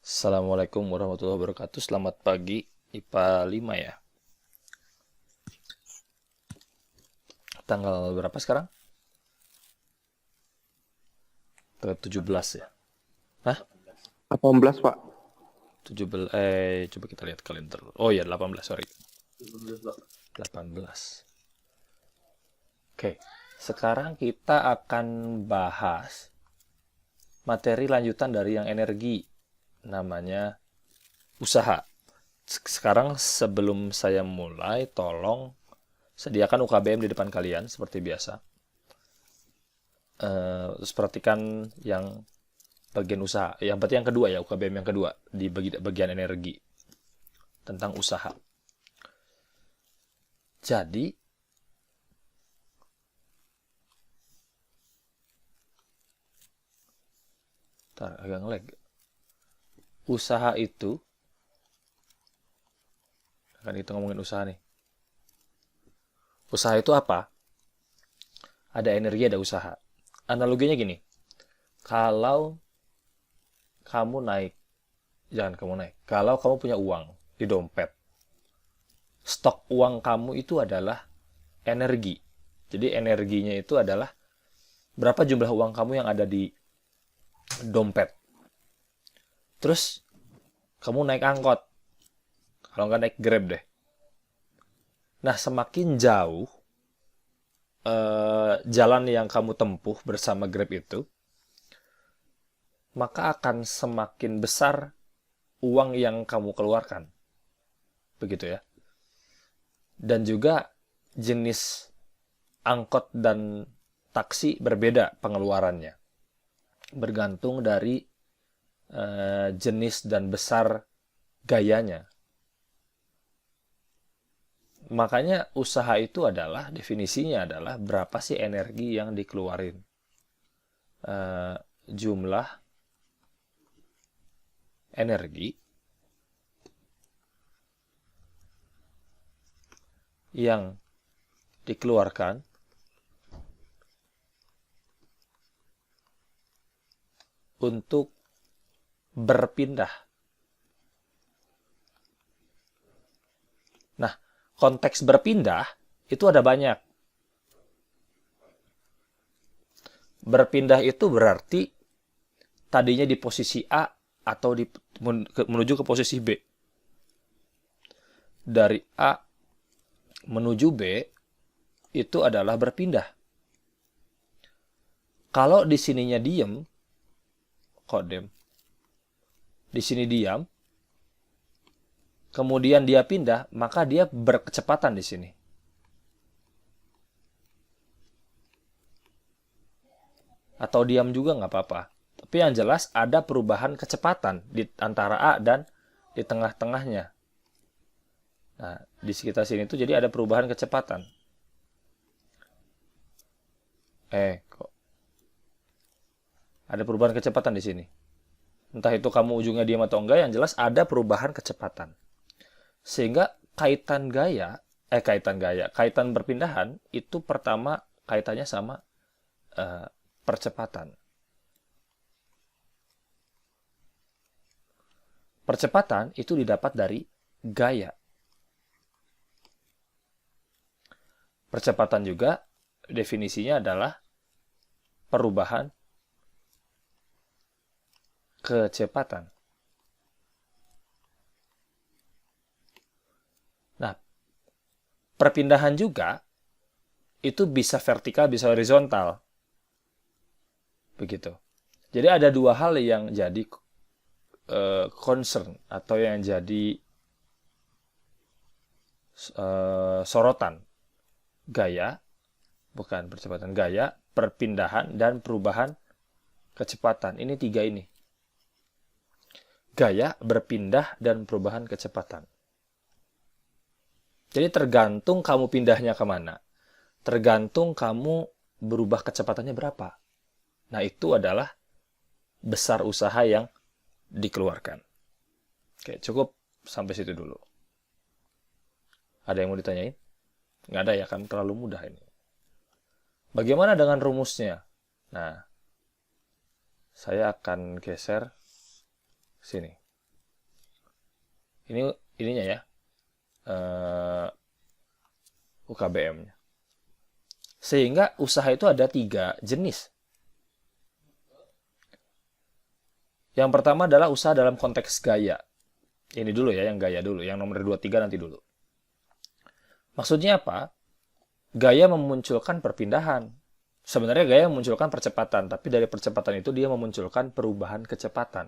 Assalamualaikum warahmatullahi wabarakatuh. Selamat pagi, IPA 5 ya. Tanggal berapa sekarang? Tanggal 17 ya. Hah? 18, Pak. 17 coba kita lihat kalender. Oh ya, 18, sorry. 18. Oke. Sekarang kita akan bahas materi lanjutan dari yang energi, namanya usaha. Sekarang sebelum saya mulai, tolong sediakan UKBM di depan kalian seperti biasa. Terus perhatikan yang bagian usaha. Yang berarti yang kedua ya, UKBM yang kedua di bagian energi tentang usaha. Jadi agak ngelag. Usaha itu kan kita ngomongin usaha nih. Usaha itu apa? Ada energi, ada usaha. Analoginya gini. Kalau kamu naik, jangan kamu naik. Kalau kamu punya uang di dompet, stok uang kamu itu adalah energi. Jadi energinya itu adalah berapa jumlah uang kamu yang ada di dompet. Terus kamu naik angkot. Kalau nggak naik Grab deh. Nah, semakin jauh jalan yang kamu tempuh bersama Grab itu, maka akan semakin besar uang yang kamu keluarkan. Begitu ya. Dan juga jenis angkot dan taksi berbeda pengeluarannya. Bergantung dari jenis dan besar gayanya. Makanya usaha itu adalah, definisinya adalah berapa sih energi yang dikeluarin. Jumlah energi yang dikeluarkan untuk berpindah. Nah, konteks berpindah itu ada banyak. Berpindah itu berarti tadinya di posisi A atau menuju ke posisi B. Dari A menuju B itu adalah berpindah. Kalau di sininya diem, kodem. Di sini diam, kemudian dia pindah, maka dia berkecepatan di sini. Atau diam juga nggak apa-apa. Tapi yang jelas ada perubahan kecepatan di antara A dan di tengah-tengahnya. Nah, di sekitar sini tuh jadi ada perubahan kecepatan. Kok ada perubahan kecepatan di sini. Entah itu kamu ujungnya diam atau enggak, yang jelas ada perubahan kecepatan. Sehingga kaitan berpindahan itu pertama kaitannya sama percepatan. Percepatan itu didapat dari gaya. Percepatan juga definisinya adalah perubahan kecepatan. Nah, perpindahan juga itu bisa vertikal, bisa horizontal. Begitu. Jadi ada dua hal yang jadi concern atau yang jadi sorotan. Gaya, bukan percepatan, gaya, perpindahan, dan perubahan kecepatan. Ini tiga ini. Gaya, berpindah, dan perubahan kecepatan. Jadi tergantung kamu pindahnya kemana. Tergantung kamu berubah kecepatannya berapa. Nah, itu adalah besar usaha yang dikeluarkan. Oke, cukup sampai situ dulu. Ada yang mau ditanyain? Nggak ada ya, kan terlalu mudah ini. Bagaimana dengan rumusnya? Nah, saya akan geser sini. Ini ininya ya, UKBM-nya. Sehingga usaha itu ada 3 jenis. Yang pertama adalah usaha dalam konteks gaya. Ini dulu ya, yang gaya dulu. Yang nomor 2, 3 nanti dulu. Maksudnya apa? Gaya memunculkan perpindahan. Sebenarnya gaya memunculkan percepatan, tapi dari percepatan itu dia memunculkan perubahan kecepatan.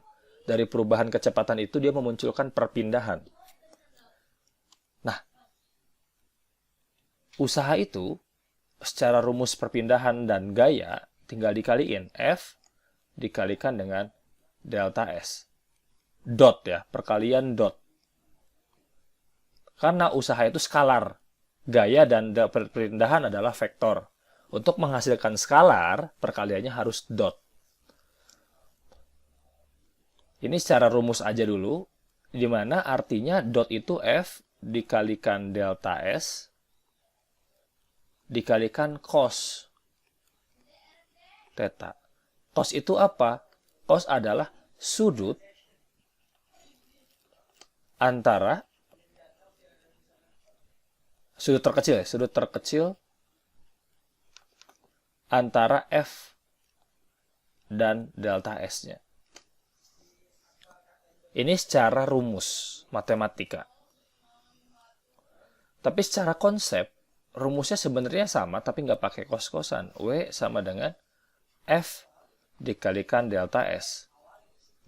Dari perubahan kecepatan itu dia memunculkan perpindahan. Nah, usaha itu secara rumus perpindahan dan gaya tinggal dikaliin F dikalikan dengan delta S. Dot ya, perkalian dot. Karena usaha itu skalar. Gaya dan perpindahan adalah vektor. Untuk menghasilkan skalar, perkaliannya harus dot. Ini secara rumus aja dulu, di mana artinya dot itu F dikalikan delta S dikalikan cos theta. Cos itu apa? Cos adalah sudut antara sudut terkecil antara F dan delta S-nya. Ini secara rumus matematika. Tapi secara konsep, rumusnya sebenarnya sama, tapi nggak pakai kos-kosan. W sama dengan F dikalikan delta S.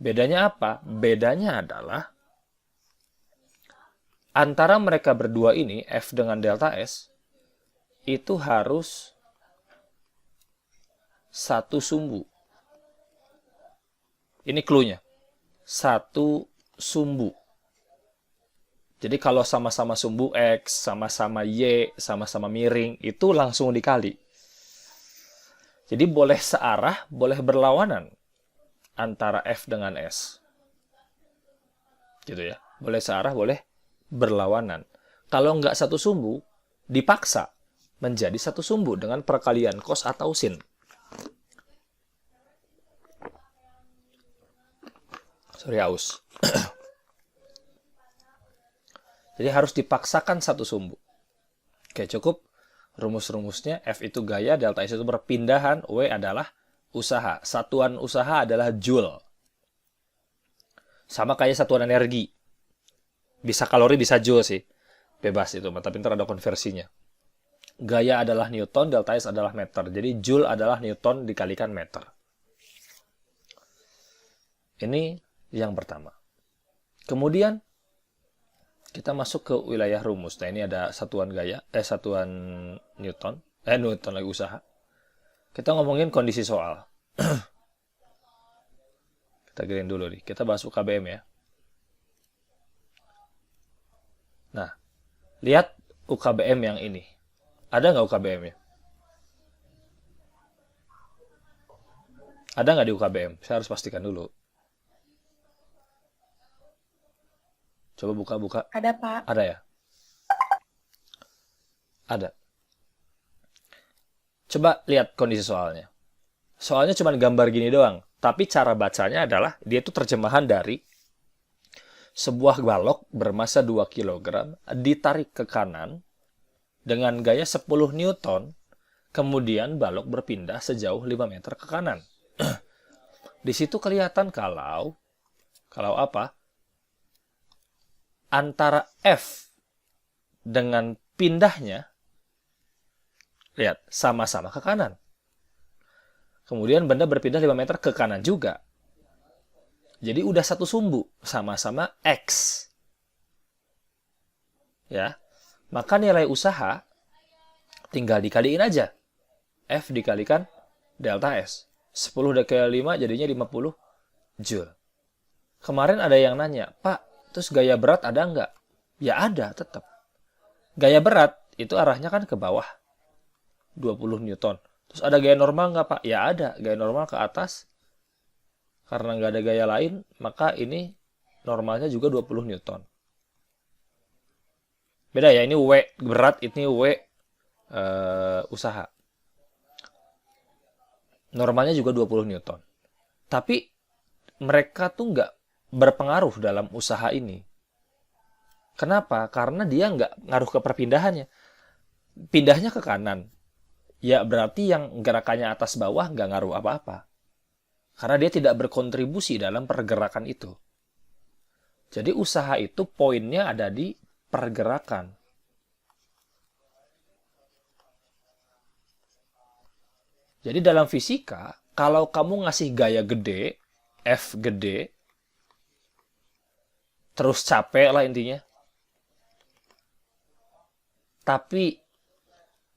Bedanya apa? Bedanya adalah antara mereka berdua ini, F dengan delta S, itu harus satu sumbu. Ini clue-nya. Satu sumbu. Jadi kalau sama-sama sumbu X, sama-sama Y, sama-sama miring, itu langsung dikali. Jadi boleh searah, boleh berlawanan antara F dengan S. Gitu ya. Boleh searah, boleh berlawanan. Kalau nggak satu sumbu, dipaksa menjadi satu sumbu dengan perkalian cos atau sin. Sorry, aus. Jadi harus dipaksakan satu sumbu. Oke, cukup. Rumus-rumusnya, F itu gaya, delta S itu perpindahan, W adalah usaha. Satuan usaha adalah joule. Sama kayak satuan energi. Bisa kalori, bisa joule sih. Bebas itu, tapi ntar ada konversinya. Gaya adalah Newton, delta S adalah meter. Jadi joule adalah Newton dikalikan meter. Ini yang pertama. Kemudian kita masuk ke wilayah rumus. Nah, ini ada satuan gaya, satuan Newton. Newton lagi usaha. Kita ngomongin kondisi soal. Kita green dulu nih. Kita bahas UKBM ya. Nah, lihat UKBM yang ini. Ada nggak UKBM-nya? Ada nggak di UKBM? Saya harus pastikan dulu. Coba buka-buka. Ada, Pak. Ada ya? Ada. Coba lihat kondisi soalnya. Soalnya cuma gambar gini doang. Tapi cara bacanya adalah, dia itu terjemahan dari sebuah balok bermasa 2 kg ditarik ke kanan dengan gaya 10 Newton, kemudian balok berpindah sejauh 5 meter ke kanan. Di situ kelihatan kalau apa? Antara F dengan pindahnya, lihat, sama-sama ke kanan. Kemudian benda berpindah 5 meter ke kanan juga. Jadi udah satu sumbu, sama-sama X. Ya. Maka nilai usaha tinggal dikaliin aja. F dikalikan delta S. 10 dikali 5 jadinya 50 Joule. Kemarin ada yang nanya, Pak, terus gaya berat ada nggak? Ya ada, tetap. Gaya berat itu arahnya kan ke bawah. 20 Newton. Terus ada gaya normal nggak, Pak? Ya ada, gaya normal ke atas. Karena nggak ada gaya lain, maka ini normalnya juga 20 Newton. Beda ya, ini W berat, ini W usaha. Normalnya juga 20 Newton. Tapi mereka tuh nggak berpengaruh dalam usaha ini. Kenapa? Karena dia nggak ngaruh ke perpindahannya. Pindahnya ke kanan. Ya berarti yang gerakannya atas bawah nggak ngaruh apa-apa. Karena dia tidak berkontribusi dalam pergerakan itu. Jadi usaha itu poinnya ada di pergerakan. Jadi dalam fisika, kalau kamu ngasih gaya gede, F gede, terus capek lah intinya, tapi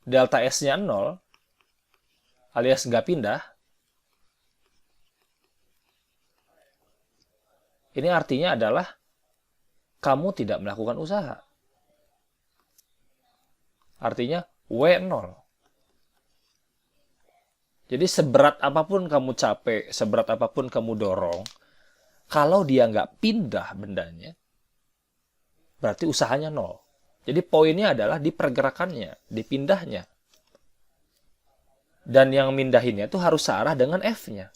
delta S-nya 0, alias nggak pindah, ini artinya adalah kamu tidak melakukan usaha. Artinya W0. Jadi seberat apapun kamu capek, seberat apapun kamu dorong, kalau dia nggak pindah bendanya, berarti usahanya 0. Jadi poinnya adalah di pergerakannya, di pindahnya. Dan yang mindahinnya itu harus searah dengan F-nya.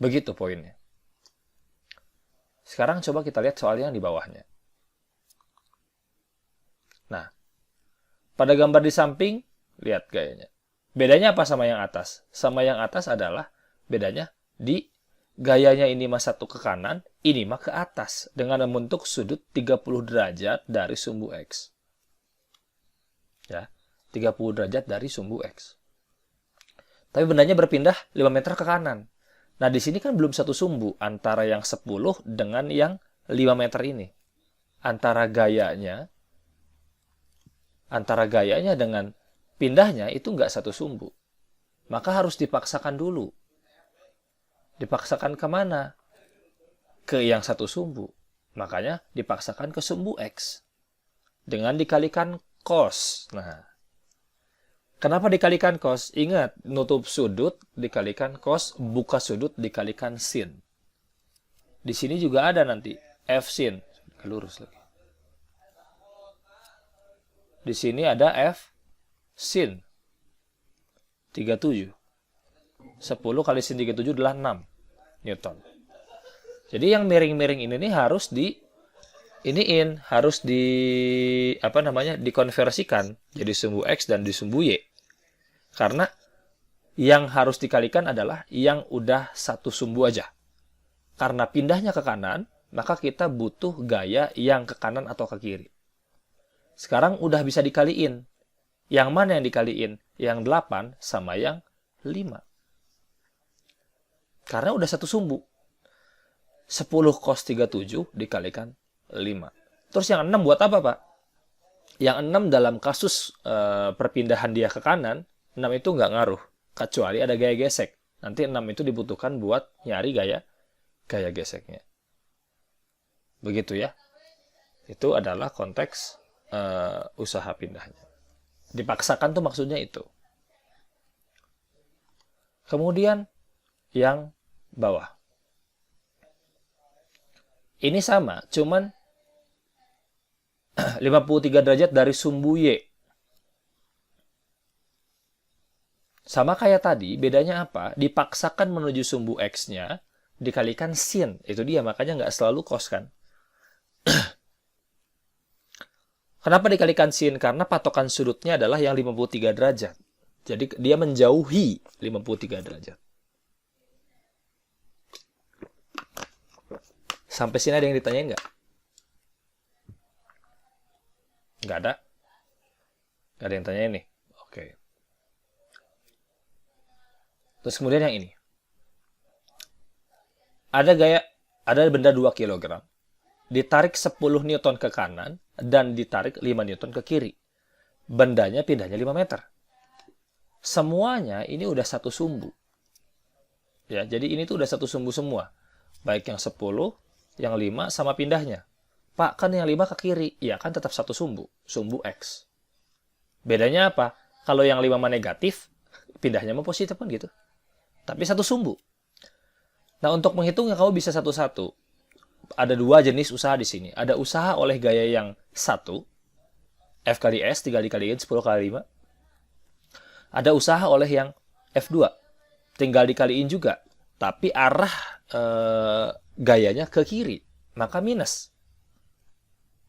Begitu poinnya. Sekarang coba kita lihat soal yang di bawahnya. Nah, pada gambar di samping, lihat gayanya. Bedanya apa sama yang atas? Sama yang atas adalah bedanya di gayanya ini mah satu ke kanan, ini mah ke atas. Dengan membentuk sudut 30 derajat dari sumbu X. Ya, 30 derajat dari sumbu X. Tapi bendanya berpindah 5 meter ke kanan. Nah, di sini kan belum satu sumbu antara yang 10 dengan yang 5 meter ini. Antara gayanya dengan pindahnya itu nggak satu sumbu. Maka harus dipaksakan dulu. Dipaksakan kemana? Ke yang satu sumbu. Makanya dipaksakan ke sumbu X. Dengan dikalikan cos. Nah, kenapa dikalikan cos? Ingat, nutup sudut dikalikan cos, buka sudut dikalikan sin. Di sini juga ada nanti F sin. Lurus lagi. Di sini ada F sin 37. 10 kali sin 37 adalah 6 Newton. Jadi yang miring-miring ini nih harus dikonversikan jadi sumbu X dan di sumbu Y. Karena yang harus dikalikan adalah yang udah satu sumbu aja. Karena pindahnya ke kanan, maka kita butuh gaya yang ke kanan atau ke kiri. Sekarang udah bisa dikaliin. Yang mana yang dikaliin? Yang 8 sama yang 5. Karena udah satu sumbu. 10 cos 37 dikalikan 5. Terus yang 6 buat apa, Pak? Yang 6 dalam kasus perpindahan dia ke kanan, 6 itu nggak ngaruh. Kecuali ada gaya gesek. Nanti 6 itu dibutuhkan buat nyari gaya geseknya. Begitu ya. Itu adalah konteks usaha pindahnya. Dipaksakan tuh maksudnya itu. Kemudian yang bawah. Ini sama, cuman 53 derajat dari sumbu Y. Sama kayak tadi, bedanya apa? Dipaksakan menuju sumbu X-nya, dikalikan sin. Itu dia, makanya nggak selalu cos kan. Kenapa dikalikan sin? Karena patokan sudutnya adalah yang 53 derajat. Jadi dia menjauhi 53 derajat. Sampai sini ada yang ditanyain nggak? Nggak ada? Nggak ada yang tanyain nih? Oke. Terus kemudian yang ini. Ada benda 2 kg. Ditarik 10 Newton ke kanan dan ditarik 5 Newton ke kiri. Bendanya pindahnya 5 meter. Semuanya ini udah satu sumbu. Ya, jadi ini tuh udah satu sumbu semua. Baik yang 10, yang 5 sama pindahnya. Pak, kan yang 5 ke kiri. Ya, kan tetap satu sumbu. Sumbu X. Bedanya apa? Kalau yang 5 mah negatif, pindahnya mah positif kan gitu. Tapi satu sumbu. Nah, untuk menghitungnya kamu bisa satu-satu. Ada 2 jenis usaha di sini. Ada usaha oleh gaya yang 1, F kali S, 3 dikaliin 10 kali 5. Ada usaha oleh yang F2, tinggal dikaliin juga. Tapi arah gayanya ke kiri, maka minus.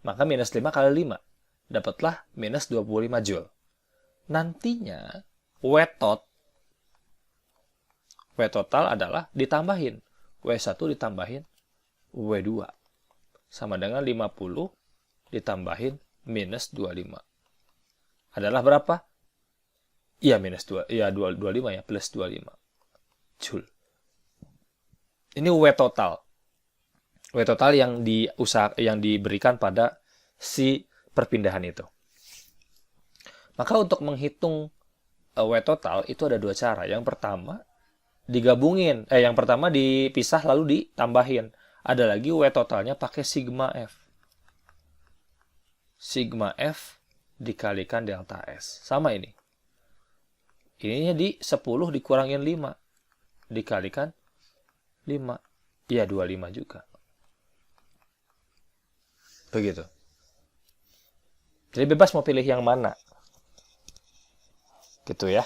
Maka minus 5 kali 5. Dapatlah minus 25 Joule. Nantinya, W total adalah ditambahin. W1 ditambahin W2. Sama dengan 50 ditambahin minus 25. Adalah berapa? Iya, minus 2. Iya, 25 ya, plus 25 Joule. Ini W total. W total yang diberikan pada si perpindahan itu. Maka untuk menghitung W total itu ada dua cara. Yang pertama yang pertama dipisah lalu ditambahin. Ada lagi W totalnya pakai sigma F. Sigma F dikalikan delta S. Sama ini. Ininya di 10 dikurangin 5. Dikalikan 5. Ya, 25 juga. Begitu. Jadi bebas mau pilih yang mana. Gitu ya.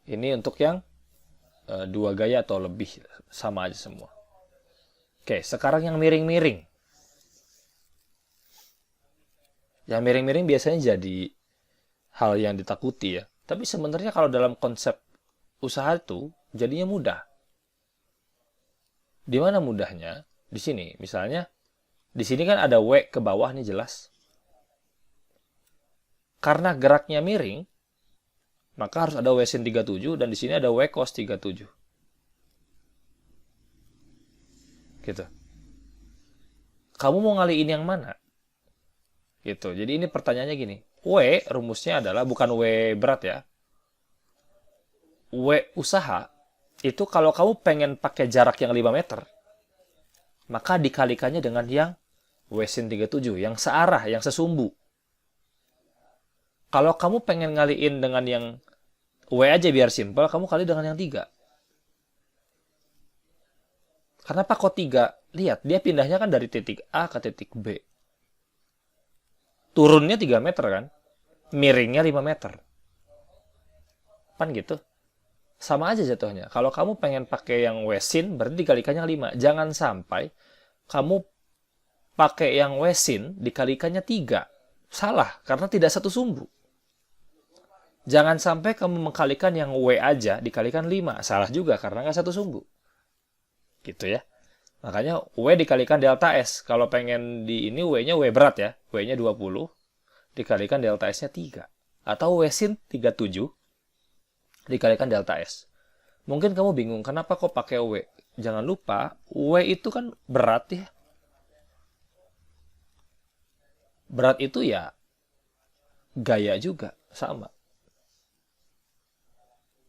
Ini untuk yang 2 gaya atau lebih, sama aja semua. Oke, sekarang yang miring-miring. Yang miring-miring biasanya jadi hal yang ditakuti ya. Tapi sebenarnya kalau dalam konsep usaha itu jadinya mudah. Di mana mudahnya? Di sini. Misalnya, di sini kan ada W ke bawah nih jelas. Karena geraknya miring, maka harus ada W sin 37 dan di sini ada W cos 37. Gitu. Kamu mau ngaliin yang mana? Gitu. Jadi ini pertanyaannya gini. W rumusnya adalah bukan W berat ya. W usaha itu kalau kamu pengen pakai jarak yang 5 meter, maka dikalikannya dengan yang W sin 37, yang searah, yang sesumbu. Kalau kamu pengen ngaliin dengan yang W aja biar simpel, kamu kali dengan yang 3. Kenapa kok 3? Lihat, dia pindahnya kan dari titik A ke titik B. Turunnya 3 meter kan? Miringnya 5 meter. Kan gitu? Sama aja jatuhnya. Kalau kamu pengen pakai yang W sin, berarti dikalikannya 5. Jangan sampai kamu pakai yang W sin, dikalikannya 3. Salah, karena tidak satu sumbu. Jangan sampai kamu mengkalikan yang W aja, dikalikan 5. Salah juga, karena nggak satu sumbu. Gitu ya. Makanya W dikalikan delta S. Kalau pengen di ini W-nya W berat ya. W-nya 20. Dikalikan delta S-nya 3. Atau W sin 37. Dikalikan delta S. Mungkin kamu bingung, kenapa kok pakai W? Jangan lupa, W itu kan berat ya. Berat itu ya gaya juga, sama.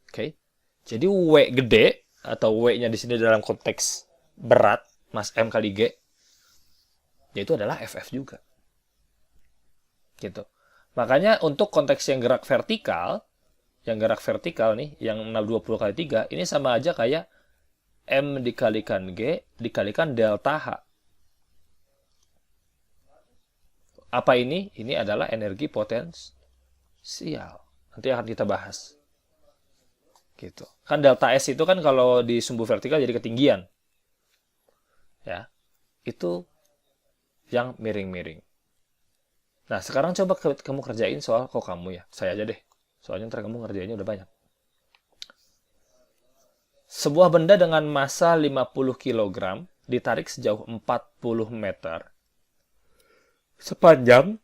Oke. Jadi W gede, atau W-nya di sini dalam konteks berat, mas M kali G, yaitu adalah FF juga. Gitu. Makanya untuk konteks yang gerak vertikal nih, yang 20 kali 3, ini sama aja kayak M dikalikan G dikalikan delta H. Apa ini? Ini adalah energi potensial. Nanti akan kita bahas. Gitu. Kan delta S itu kan kalau di sumbu vertikal jadi ketinggian. Ya. Itu yang miring-miring. Nah, sekarang coba kamu kerjain soal kok kamu ya. Saya aja deh. Soalnya ntar kamu ngerjainnya udah banyak. Sebuah benda dengan massa 50 kg ditarik sejauh 40 meter sepanjang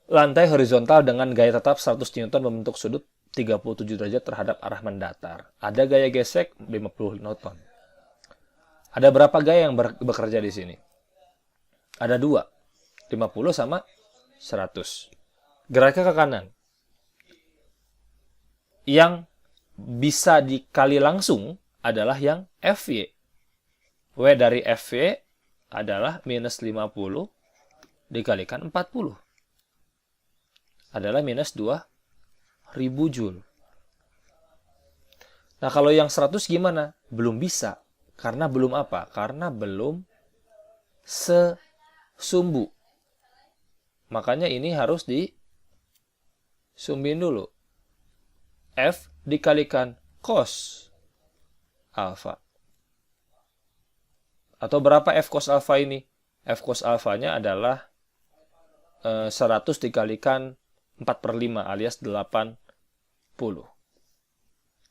lantai horizontal dengan gaya tetap 100 Newton membentuk sudut 37 derajat terhadap arah mendatar. Ada gaya gesek 50 Newton. Ada berapa gaya yang bekerja di sini? Ada 2. 50 sama 100. Geraknya ke kanan. Yang bisa dikali langsung adalah yang FY. W dari FY adalah minus 50 dikalikan 40. Adalah minus 2000 Joule. Nah, kalau yang 100 gimana? Belum bisa. Karena belum apa? Karena belum sesumbu. Makanya ini harus disumbin dulu. F dikalikan cos alpha. Atau berapa F cos alpha ini? F cos alpha-nya adalah 100 dikalikan 4/5 alias 80.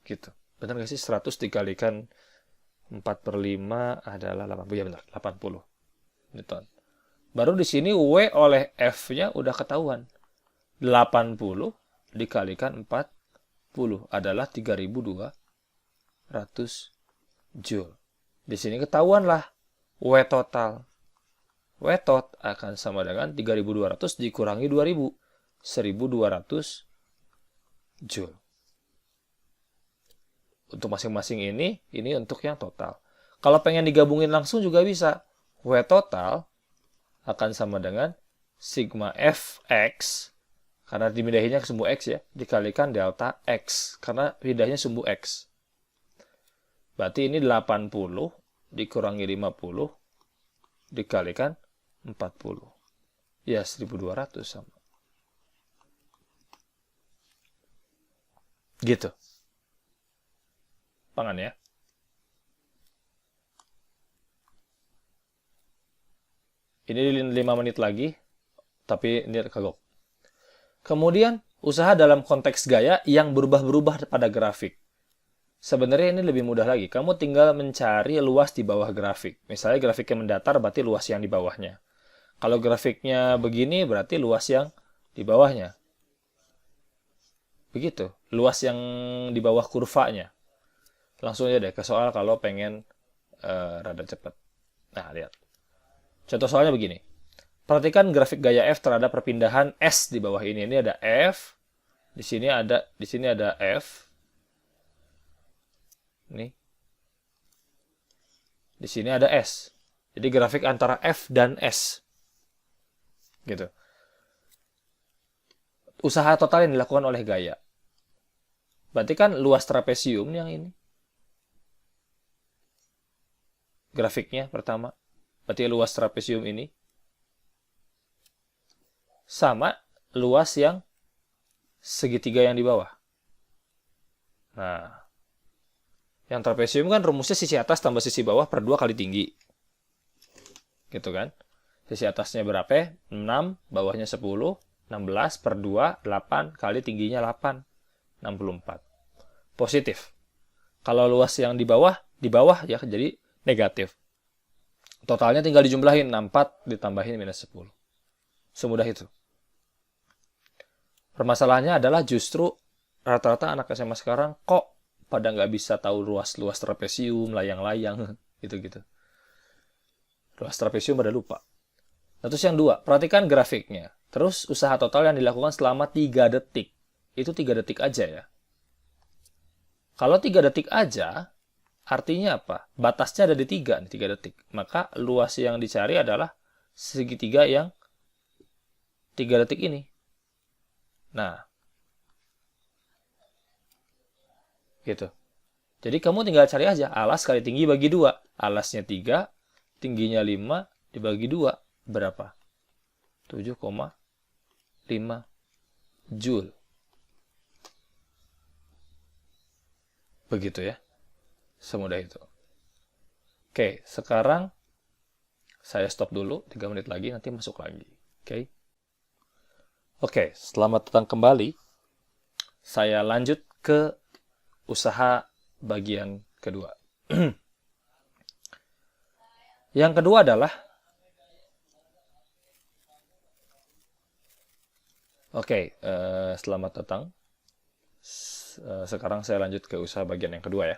Gitu. Benar nggak sih? 100 dikalikan 4/5 adalah 80. Ya benar, 80 Newton. Baru di sini W oleh F-nya udah ketahuan. 80 dikalikan 40 adalah 3200 Joule. Di sini ketahuan lah W total. W tot akan sama dengan 3200 dikurangi 2000. 1200 Joule. Untuk masing-masing ini untuk yang total. Kalau pengen digabungin langsung juga bisa. W total akan sama dengan sigma Fx, karena dipindahinnya ke sumbu X ya, dikalikan delta X, karena pindahnya sumbu X. Berarti ini 80 dikurangi 50 dikalikan 40. Ya, 1200 sama. Gitu. Pangan ya. Ini 5 menit lagi, tapi ini kagok. Kemudian, usaha dalam konteks gaya yang berubah-berubah pada grafik. Sebenarnya ini lebih mudah lagi. Kamu tinggal mencari luas di bawah grafik. Misalnya grafiknya mendatar, berarti luas yang di bawahnya. Kalau grafiknya begini, berarti luas yang di bawahnya. Begitu. Luas yang di bawah kurvanya. Langsung aja deh ke soal kalau pengen rada cepat. Nah, lihat. Contoh soalnya begini. Perhatikan grafik gaya F terhadap perpindahan S di bawah ini. Ini ada F, di sini ada F. Nih. Di sini ada S. Jadi grafik antara F dan S. Gitu. Usaha total yang dilakukan oleh gaya. Berarti kan luas trapesium yang ini. Grafiknya pertama. Berarti luas trapesium ini sama luas yang segitiga yang di bawah. Nah, yang trapesium kan rumusnya sisi atas tambah sisi bawah per 2 kali tinggi. Gitu kan? Sisi atasnya berapa? 6, bawahnya 10, 16 per 2, 8 kali tingginya 8, 64. Positif. Kalau luas yang di bawah ya jadi negatif. Totalnya tinggal dijumlahin, 64 ditambahin minus 10. Semudah itu. Permasalahannya adalah justru rata-rata anak SMA sekarang kok pada nggak bisa tahu luas-luas trapesium, layang-layang, gitu-gitu. Luas trapesium pada lupa. Nah, terus yang 2, perhatikan grafiknya. Terus usaha total yang dilakukan selama 3 detik. Itu 3 detik aja ya. Kalau 3 detik aja, artinya apa? Batasnya ada di 3 detik. Maka luas yang dicari adalah segitiga yang 3 detik ini. Nah, gitu. Jadi kamu tinggal cari aja alas kali tinggi bagi 2. Alasnya 3, tingginya 5 dibagi 2. Berapa? 7,5 Joule. Begitu ya. Semudah itu. Oke, sekarang saya stop dulu 3 menit lagi, nanti masuk lagi. Oke, selamat datang kembali. Saya lanjut ke usaha bagian kedua. Yang kedua adalah selamat datang. Sekarang saya lanjut ke usaha bagian yang kedua ya.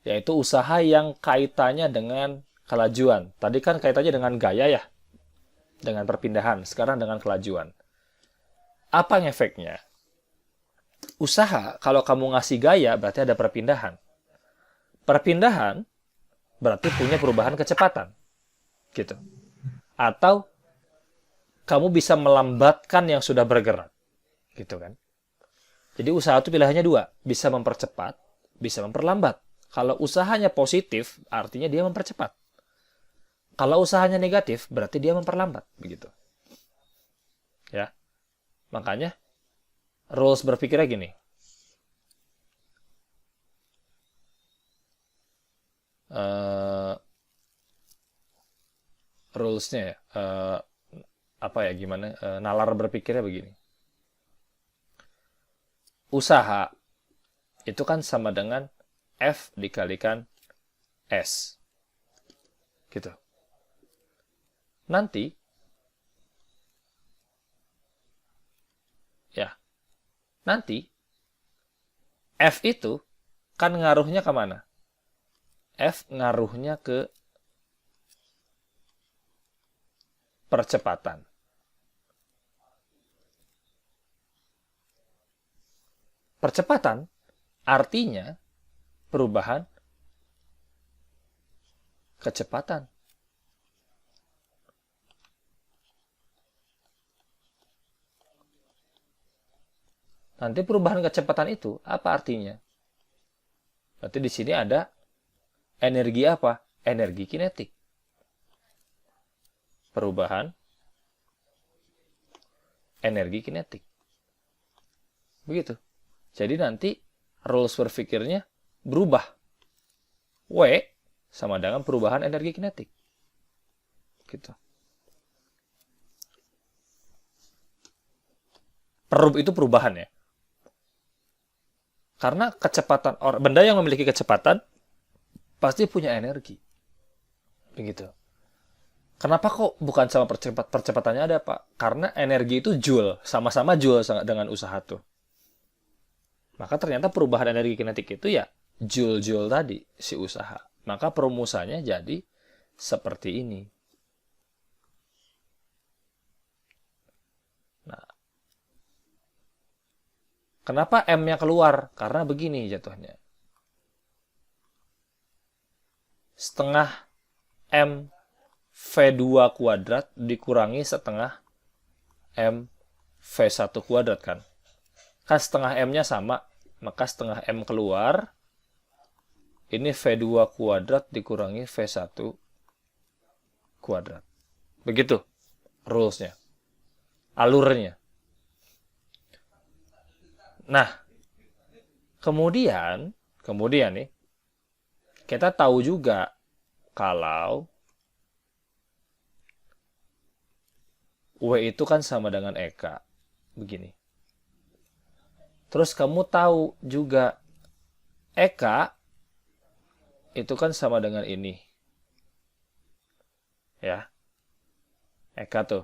Yaitu usaha yang kaitannya dengan kelajuan. Tadi kan kaitannya dengan gaya ya. Dengan perpindahan. Sekarang dengan kelajuan. Apa efeknya? Usaha, kalau kamu ngasih gaya, berarti ada perpindahan. Perpindahan berarti punya perubahan kecepatan. Gitu. Atau kamu bisa melambatkan yang sudah bergerak. Gitu kan. Jadi usaha itu pilihannya 2. Bisa mempercepat, bisa memperlambat. Kalau usahanya positif, artinya dia mempercepat. Kalau usahanya negatif, berarti dia memperlambat. Begitu. Ya. Makanya, rules berpikirnya gini. rules-nya ya. Apa ya, gimana? Nalar berpikirnya begini. Usaha itu kan sama dengan F dikalikan S. Gitu. Nanti, ya, nanti F itu kan ngaruhnya kemana? F ngaruhnya ke percepatan. Percepatan artinya perubahan kecepatan. Nanti perubahan kecepatan itu apa artinya? Berarti di sini ada energi apa? Energi kinetik. Perubahan energi kinetik. Begitu. Jadi nanti rules berpikirnya berubah. W sama dengan perubahan energi kinetik. Gitu. Perub itu perubahan ya. Karena kecepatan benda yang memiliki kecepatan pasti punya energi. Begitu. Kenapa kok bukan sama percepatannya ada, Pak? Karena energi itu joule, sama-sama joule dengan usaha tuh. Maka ternyata perubahan energi kinetik itu ya joule-joule tadi, si usaha. Maka perumusannya jadi seperti ini. Nah, kenapa M-nya keluar? Karena begini jatuhnya. Setengah M V2 kuadrat dikurangi setengah M V1 kuadrat kan. Kan setengah M-nya sama, maka setengah M keluar. Ini V2 kuadrat dikurangi V1 kuadrat. Begitu rules-nya. Alurnya. Nah, kemudian nih, kita tahu juga kalau W itu kan sama dengan EK. Begini. Terus kamu tahu juga EK itu kan sama dengan ini. Ya. EK tuh.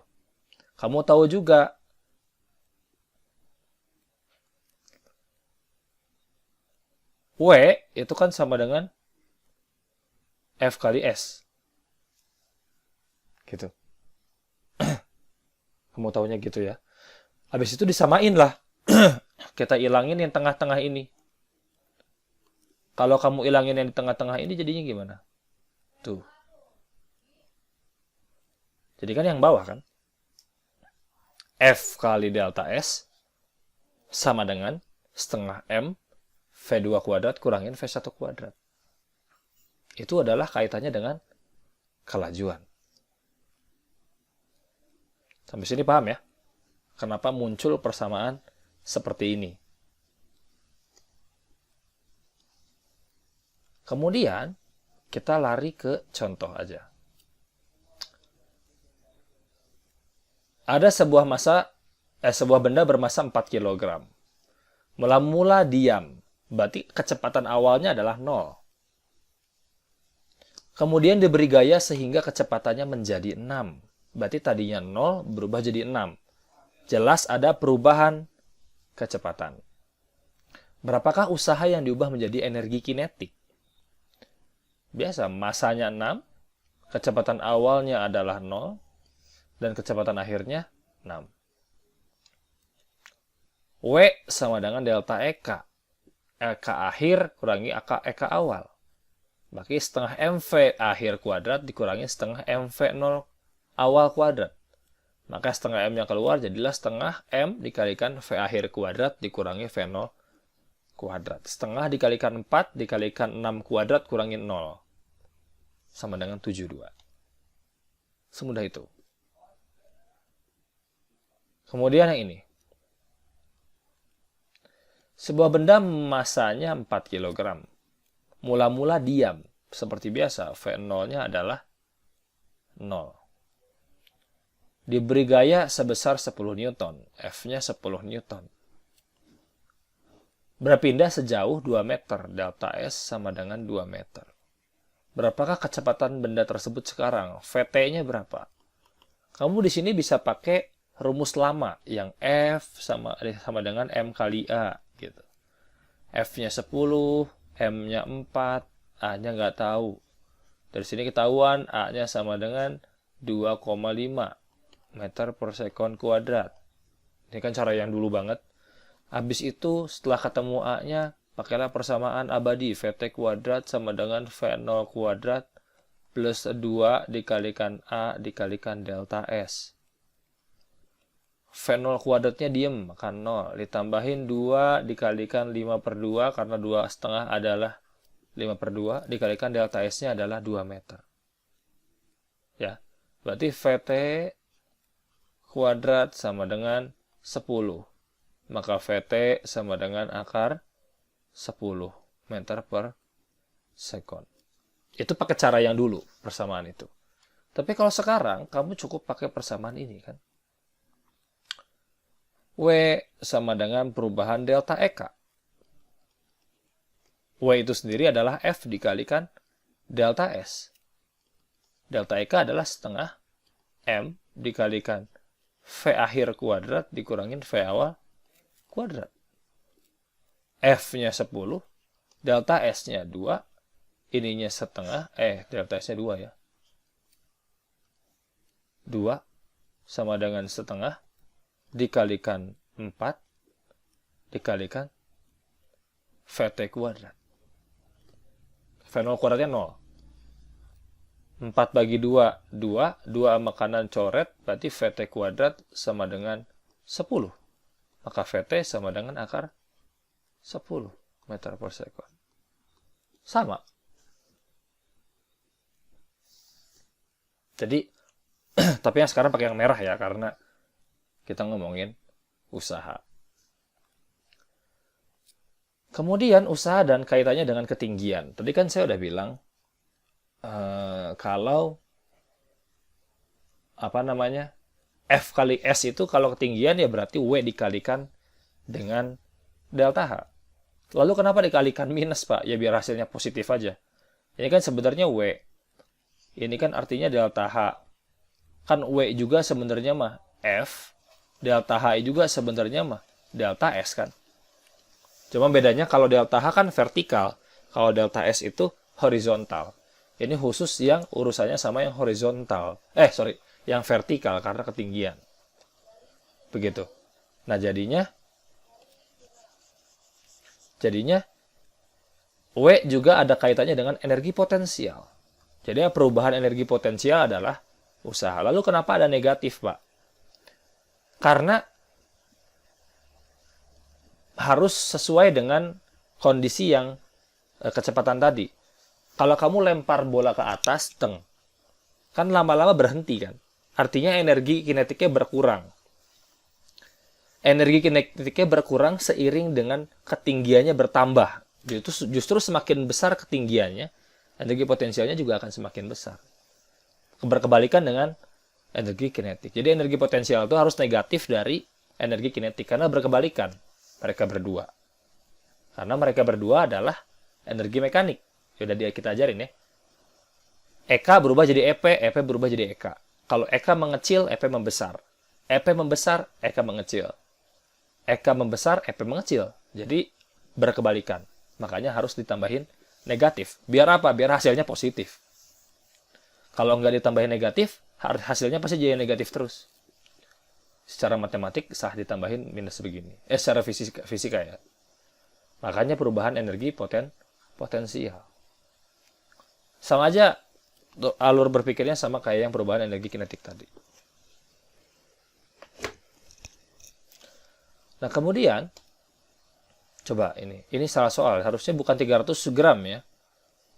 Kamu tahu juga W itu kan sama dengan F kali S. Gitu. Kamu taunya gitu ya. Habis itu disamain lah. Kita ilangin yang tengah-tengah ini. Kalau kamu ilangin yang di tengah-tengah ini jadinya gimana? Tuh. Jadi kan yang bawah kan? F kali delta S sama dengan setengah M V2 kuadrat kurangin V1 kuadrat. Itu adalah kaitannya dengan kelajuan. Sampai sini paham ya? Kenapa muncul persamaan seperti ini? Kemudian, kita lari ke contoh aja. Ada sebuah benda bermasa 4 kg. Mula-mula diam. Berarti kecepatan awalnya adalah 0. Kemudian diberi gaya sehingga kecepatannya menjadi 6. Berarti tadinya 0 berubah jadi 6. Jelas ada perubahan kecepatan. Berapakah usaha yang diubah menjadi energi kinetik? Biasa, masanya 6, kecepatan awalnya adalah 0, dan kecepatan akhirnya 6. W sama dengan delta EK. EK akhir kurangi EK awal. Berarti setengah MV akhir kuadrat dikurangi setengah MV0 awal kuadrat. Maka setengah M yang keluar jadilah setengah M dikalikan V akhir kuadrat dikurangi V0 kuadrat. Setengah dikalikan 4 dikalikan 6 kuadrat kurangi 0. Sama dengan 72. Semudah itu. Kemudian yang ini. Sebuah benda masanya 4 kg. Mula-mula diam. Seperti biasa, V0-nya adalah 0. diberi gaya sebesar 10 Newton. F-nya 10 Newton. Berpindah sejauh 2 meter. Delta S sama dengan 2 meter. Berapakah kecepatan benda tersebut sekarang? VT-nya berapa? Kamu di sini bisa pakai rumus lama yang F sama dengan M kali A gitu. F-nya 10, M-nya 4, A-nya nggak tahu. Dari sini ketahuan A-nya sama dengan 2,5 meter per sekon kuadrat. Ini kan cara yang dulu banget. Habis itu setelah ketemu A-nya, pakailah persamaan abadi. VT kuadrat sama dengan V0 kuadrat plus 2 dikalikan A dikalikan delta S. V0 kuadratnya diem, maka 0. Ditambahin 2 dikalikan 5 per 2, karena 2,5 adalah 5 per 2, dikalikan delta S-nya adalah 2 meter. Ya, berarti VT kuadrat sama dengan 10. Maka VT sama dengan akar 10 meter per sekon. Itu pakai cara yang dulu, persamaan itu. Tapi kalau sekarang, kamu cukup pakai persamaan ini kan. W sama dengan perubahan delta EK. W itu sendiri adalah F dikalikan delta S. Delta EK adalah setengah M dikalikan V akhir kuadrat dikurangin V awal kuadrat. F-nya 10, delta S-nya 2, ininya setengah, delta S-nya 2 ya. 2 sama dengan setengah dikalikan 4 dikalikan VT kuadrat. V0 kuadratnya 0. 4 bagi 2, 2. 2 sama kanan coret, berarti VT kuadrat sama dengan 10. Maka VT sama dengan akar 10 meter per sekon. Sama. Jadi, tapi yang sekarang pakai yang merah ya, karena kita ngomongin usaha. Kemudian usaha dan kaitannya dengan ketinggian. Tadi kan saya udah bilang, kalau F kali S itu kalau ketinggian ya berarti W dikalikan dengan delta H. Lalu kenapa dikalikan minus, Pak? Ya biar hasilnya positif aja. Ini kan sebenarnya W. Ini kan artinya delta H. Kan W juga sebenarnya mah F. Delta H juga sebenarnya mah delta S kan. Cuma bedanya kalau delta H kan vertikal. Kalau delta S itu horizontal. Ini khusus yang urusannya sama yang horizontal. Yang vertikal karena ketinggian. Begitu. Nah, jadinya W juga ada kaitannya dengan energi potensial. Jadi perubahan energi potensial adalah usaha. Lalu kenapa ada negatif, Pak? Karena harus sesuai dengan kondisi yang kecepatan tadi. Kalau kamu lempar bola ke atas, kan lama-lama berhenti kan. Artinya energi kinetiknya berkurang. Energi kinetiknya berkurang seiring dengan ketinggiannya bertambah. Justru semakin besar ketinggiannya, energi potensialnya juga akan semakin besar. Berkebalikan dengan energi kinetik. Jadi energi potensial itu harus negatif dari energi kinetik karena berkebalikan mereka berdua. Karena mereka berdua adalah energi mekanik. Sudah kita ajarin ya. EK berubah jadi EP, EP berubah jadi EK. Kalau EK mengecil, EP membesar. EP membesar, EK mengecil. EK membesar, EP mengecil. Jadi berkebalikan. Makanya harus ditambahin negatif. Biar apa? Biar hasilnya positif. Kalau nggak ditambahin negatif, hasilnya pasti jadi negatif terus. Secara matematik sah ditambahin minus begini. Secara fisika ya. Makanya perubahan energi potensial. Sama aja alur berpikirnya sama kayak yang perubahan energi kinetik tadi. Nah, kemudian coba ini salah soal. Harusnya bukan 300 gram ya.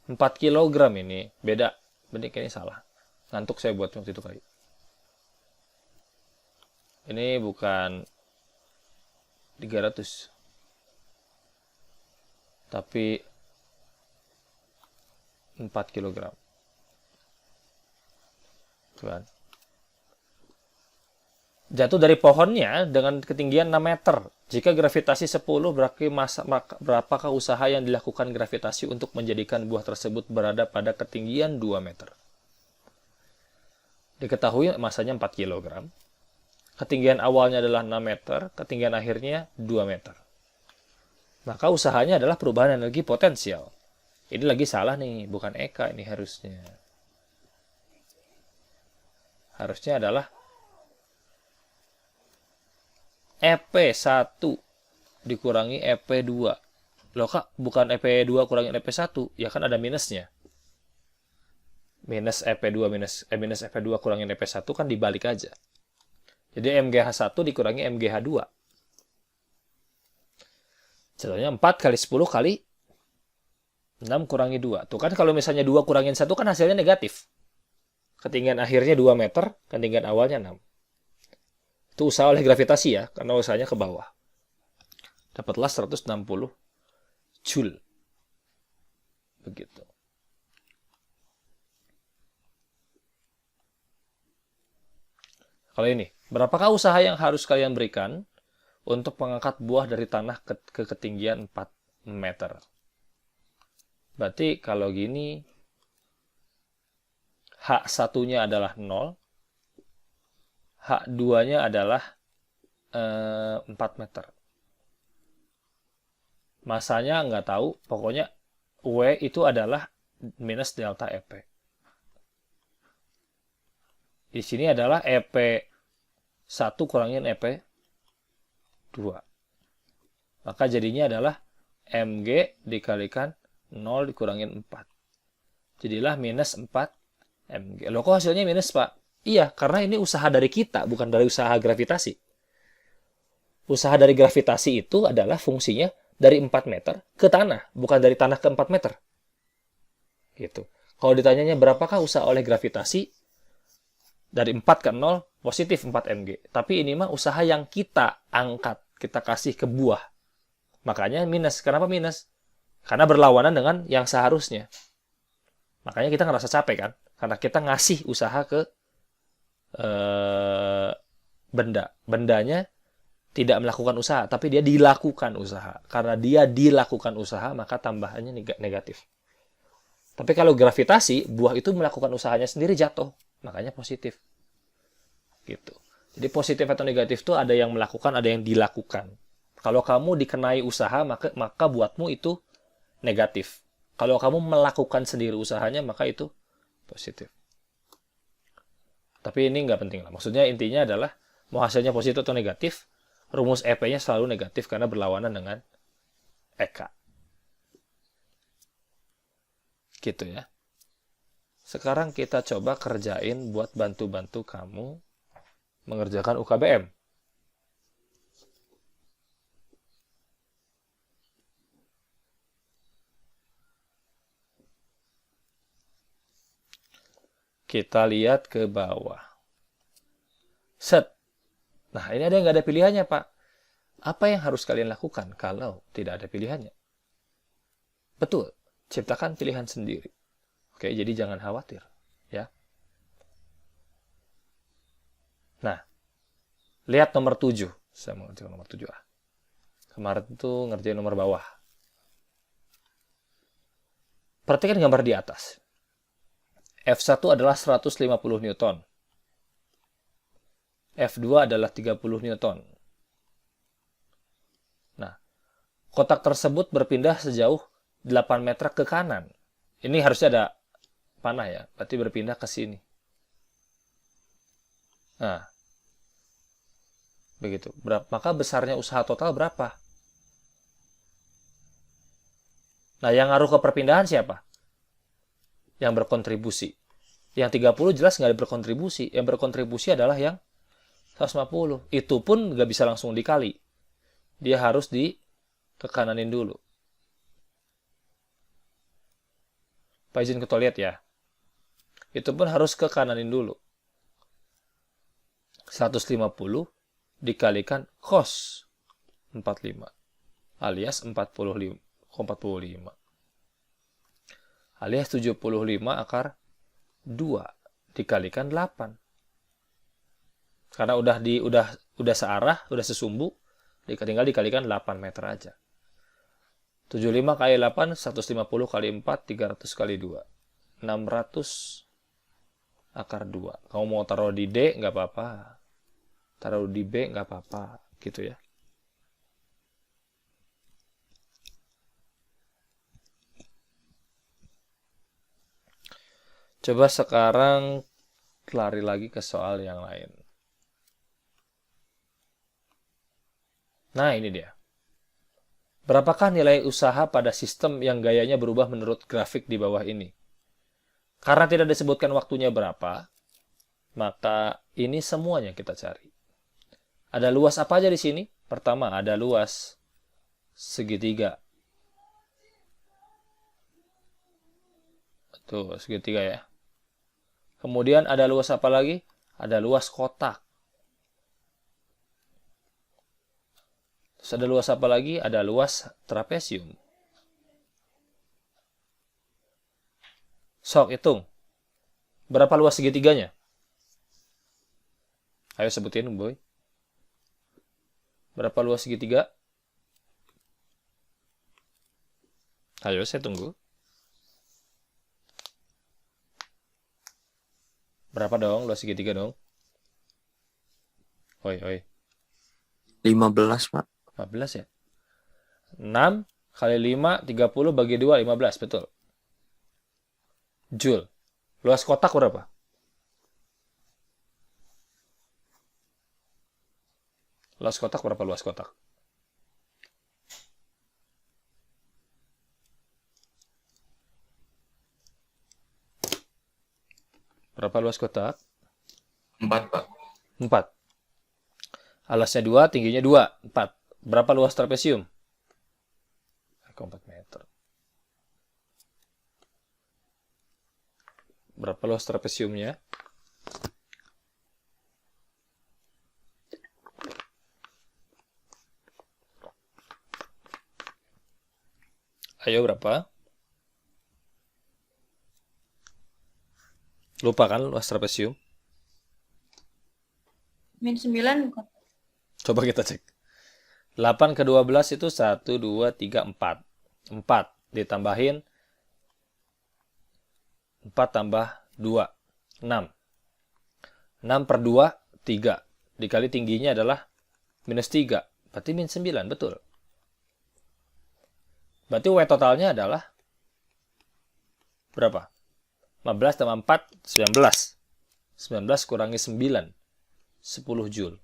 4 kilogram ini. Beda. Benik ini salah. Ngantuk saya buat waktu itu kali. Ini bukan 300. Tapi 4 kilogram. Tuh kan. Jatuh dari pohonnya dengan ketinggian 6 meter. Jika gravitasi 10, berapakah usaha yang dilakukan gravitasi untuk menjadikan buah tersebut berada pada ketinggian 2 meter? Diketahui masanya 4 kg. Ketinggian awalnya adalah 6 meter, ketinggian akhirnya 2 meter. Maka usahanya adalah perubahan energi potensial. Ini lagi salah nih, bukan Eka ini harusnya. Harusnya adalah EP1 dikurangi EP2. Loh kak, bukan EP2 kurangi EP1, ya kan ada minusnya. Minus EP2 minus EP2 kurangin EP1 kan dibalik aja. Jadi MGH1 dikurangi MGH2. Contohnya 4 kali 10 kali 6 kurangi 2. Tuh kan kalau misalnya 2 kurangin 1 kan hasilnya negatif. Ketinggian akhirnya 2 meter, ketinggian awalnya 6. Itu usaha oleh gravitasi ya, karena usahanya ke bawah. Dapatlah 160 Joule. Begitu. Kalau ini, berapakah usaha yang harus kalian berikan untuk mengangkat buah dari tanah ke ketinggian 4 meter? Berarti kalau gini, H1-nya adalah 0, H2-nya adalah 4 meter. Masanya nggak tahu, pokoknya W itu adalah minus delta EP. Di sini adalah EP1 kurangin EP2. Maka jadinya adalah Mg dikalikan 0 dikurangin 4. Jadilah minus 4 Mg. Loh kok hasilnya minus, Pak? Iya, karena ini usaha dari kita, bukan dari usaha gravitasi. Usaha dari gravitasi itu adalah fungsinya dari 4 meter ke tanah, bukan dari tanah ke 4 meter. Gitu. Kalau ditanyanya berapakah usaha oleh gravitasi, dari 4 ke 0, positif 4 Mg. Tapi ini mah usaha yang kita angkat, kita kasih ke buah. Makanya minus. Kenapa minus? Karena berlawanan dengan yang seharusnya. Makanya kita ngerasa capek kan? Karena kita ngasih usaha ke benda. Bendanya tidak melakukan usaha, tapi dia dilakukan usaha. Karena dia dilakukan usaha, maka tambahannya negatif. Tapi kalau gravitasi, buah itu melakukan usahanya sendiri jatuh. Makanya positif. Gitu. Jadi positif atau negatif itu ada yang melakukan, ada yang dilakukan. Kalau kamu dikenai usaha, maka buatmu itu negatif. Kalau kamu melakukan sendiri usahanya, maka itu positif. Tapi ini nggak penting lah. Maksudnya intinya adalah, mau hasilnya positif atau negatif, rumus EP-nya selalu negatif karena berlawanan dengan EK. Gitu ya. Sekarang kita coba kerjain buat bantu-bantu kamu mengerjakan UKBM. Kita lihat ke bawah. Set. Nah, ini ada yang nggak ada pilihannya, Pak. Apa yang harus kalian lakukan kalau tidak ada pilihannya? Betul, ciptakan pilihan sendiri. Oke, jadi jangan khawatir. Ya. Nah, lihat nomor 7. Saya mengerjakan nomor 7. Kemarin itu ngerjain nomor bawah. Perhatikan gambar di atas. F1 adalah 150 Newton. F2 adalah 30 Newton. Nah, kotak tersebut berpindah sejauh 8 meter ke kanan. Ini harusnya ada panah ya, berarti berpindah ke sini. Nah, begitu. Maka besarnya usaha total berapa? Nah, yang ngaruh ke perpindahan siapa? Yang berkontribusi. Yang 30 jelas nggak berkontribusi. Yang berkontribusi adalah yang 150. Itu pun nggak bisa langsung dikali. Dia harus ke kananin dulu. Pak izin ke toilet ya. Itu pun harus ke kananin dulu. 150 dikalikan cos 45 alias 45 alias 75 akar 2 dikalikan 8. Karena udah searah, udah sesumbu, tinggal dikalikan 8 meter aja. 75 kali 8, 150 kali 4, 300 kali 2. 600 akar 2. Kamu mau taruh di D, nggak apa-apa. Taruh di B, nggak apa-apa. Gitu ya. Coba sekarang lari lagi ke soal yang lain. Nah, ini dia. Berapakah nilai usaha pada sistem yang gayanya berubah menurut grafik di bawah ini? Karena tidak disebutkan waktunya berapa, maka ini semuanya kita cari. Ada luas apa aja di sini? Pertama, ada luas segitiga. Tuh, segitiga ya. Kemudian ada luas apa lagi? Ada luas kotak. Terus ada luas apa lagi? Ada luas trapesium. Sok, hitung. Berapa luas segitiganya? Ayo sebutin, boy. Berapa luas segitiga? Ayo, saya tunggu. Berapa dong luas segitiga dong? Oi. 15, Pak. 15 ya? 6 kali 5, 30 bagi 2, 15. Betul. Joule. Luas kotak berapa? Luas kotak berapa luas kotak? Berapa luas kotak? 4, Pak. 4. Alasnya 2, tingginya 2. 4. Berapa luas trapesium? 4 meter. Berapa luas trapesiumnya? Ayo berapa? Lupa kan luas trapesium? -9 bukan? Coba kita cek. 8 ke 12 itu 1, 2, 3, 4. 4 ditambahin 4 tambah 2, 6. 6 per 2, 3. Dikali tingginya adalah -3. Berarti -9, betul. Berarti W totalnya adalah berapa? 15 tambah 4, 19. 19 kurangi 9, 10 Joule.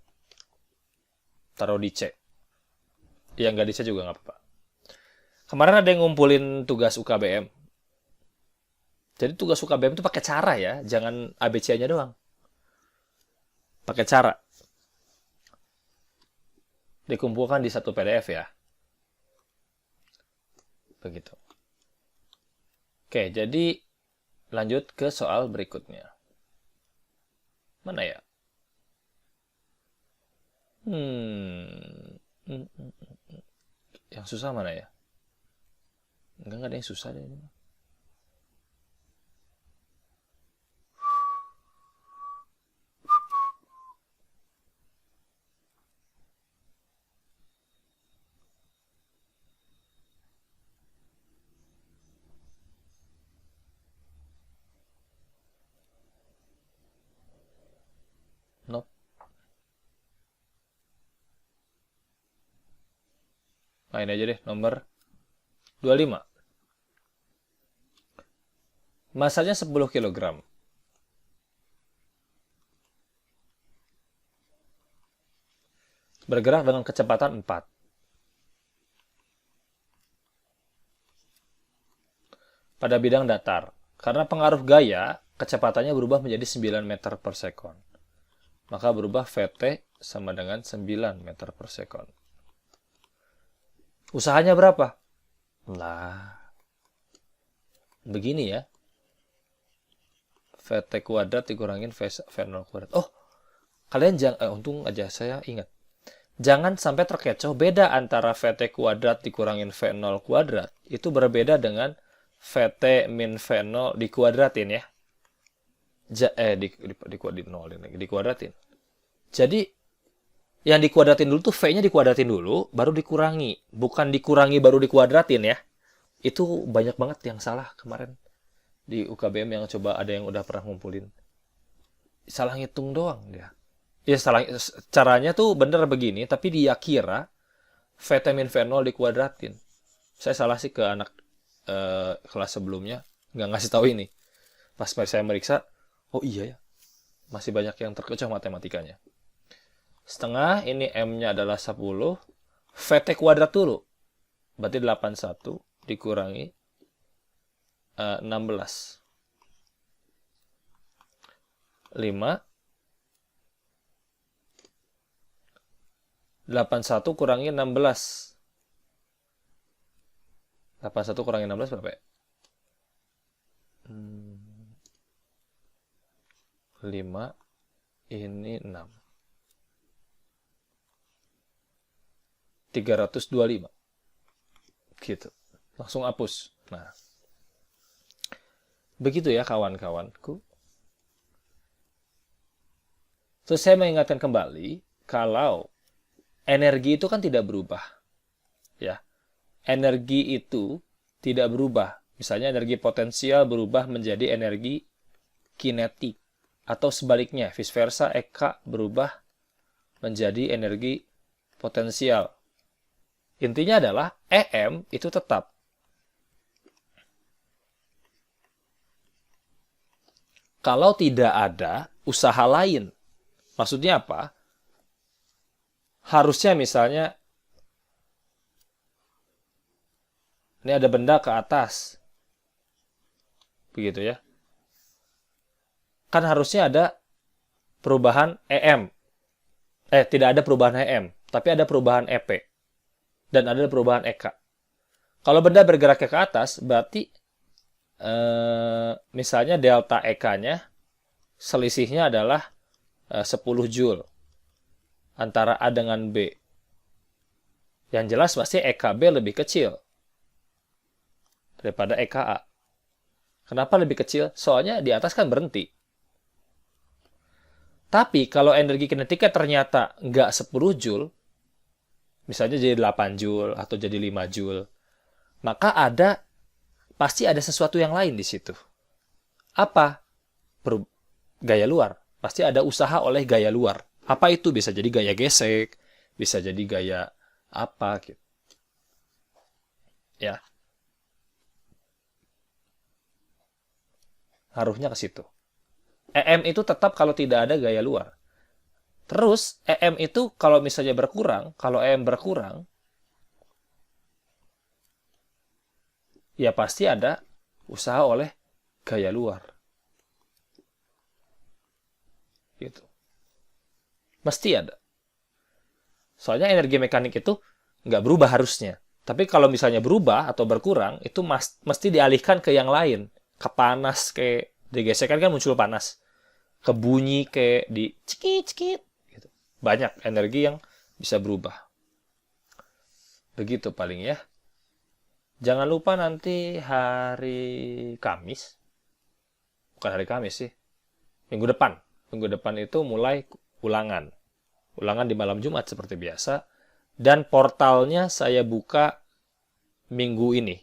Taruh di C. Ya, nggak di C juga nggak apa-apa. Kemarin ada yang ngumpulin tugas UKBM. Jadi tugas UKBM itu pakai cara ya, jangan ABC-nya doang. Pakai cara. Dikumpulkan di satu PDF ya. Begitu. Oke, jadi lanjut ke soal berikutnya. Mana ya? Yang susah mana ya? Enggak ada yang susah deh ini. Nope. Main aja deh, nomor 25. Masanya 10 kg. Bergerak dengan kecepatan 4. Pada bidang datar. Karena pengaruh gaya, kecepatannya berubah menjadi 9 meter per sekon. Maka berubah Vt sama dengan 9 meter per sekon. Usahanya berapa? Nah, begini ya. Vt kuadrat dikurangin V0 kuadrat. Oh, kalian jangan, untung aja saya ingat. Jangan sampai terkecoh beda antara Vt kuadrat dikurangin V0 kuadrat. Itu berbeda dengan Vt min V0 dikuadratin ya. Dikuadratin. Jadi yang dikuadratin dulu tuh V-nya dikuadratin dulu, baru dikurangi. Bukan dikurangi baru dikuadratin ya. Itu banyak banget yang salah kemarin di UKBM yang coba ada yang udah pernah ngumpulin. Salah ngitung doang dia. Ya salah, caranya tuh bener begini, tapi dia kira vitamin V0 dikuadratin. Saya salah sih ke anak kelas sebelumnya, nggak ngasih tahu ini. Pas saya meriksa, oh iya ya, masih banyak yang terkecoh matematikanya. Setengah, ini M-nya adalah 10, VT kuadrat dulu. Berarti 81 dikurangi 16. 5. 81 kurangi 16. 81 kurangi 16 berapa ya? 5. Ini 6. 325. Gitu. Langsung hapus. Nah, begitu ya kawan-kawanku. Terus saya mengingatkan kembali, kalau energi itu kan tidak berubah. Ya. Energi itu tidak berubah. Misalnya energi potensial berubah menjadi energi kinetik. Atau sebaliknya, vice versa, EK berubah menjadi energi potensial. Intinya adalah EM itu tetap. Kalau tidak ada usaha lain. Maksudnya apa? Harusnya misalnya ini ada benda ke atas. Begitu ya. Kan harusnya ada perubahan EM. Tidak ada perubahan EM, tapi ada perubahan EP. Dan ada perubahan EK. Kalau benda bergerak ke atas, berarti misalnya delta EK-nya selisihnya adalah 10 Joule antara A dengan B. Yang jelas pasti EKB lebih kecil daripada EKA. Kenapa lebih kecil? Soalnya di atas kan berhenti. Tapi kalau energi kinetika ternyata nggak 10 Joule, misalnya jadi 8 Joule atau jadi 5 Joule, maka pasti ada sesuatu yang lain di situ. Apa? Gaya luar. Pasti ada usaha oleh gaya luar. Apa itu? Bisa jadi gaya gesek, bisa jadi gaya apa gitu. Ya. Harusnya ke situ. EM itu tetap kalau tidak ada gaya luar. Terus EM itu kalau misalnya berkurang, kalau EM berkurang, ya pasti ada usaha oleh gaya luar. Gitu. Mesti ada. Soalnya energi mekanik itu nggak berubah harusnya. Tapi kalau misalnya berubah atau berkurang, itu mesti dialihkan ke yang lain. Ke panas, kayak digesekkan kan muncul panas. Ke bunyi, kayak di cekit-cekit. Gitu. Banyak energi yang bisa berubah. Begitu paling ya. Jangan lupa nanti hari Kamis. Bukan hari Kamis sih. Minggu depan. Minggu depan itu mulai ulangan. Ulangan di malam Jumat seperti biasa. Dan portalnya saya buka minggu ini.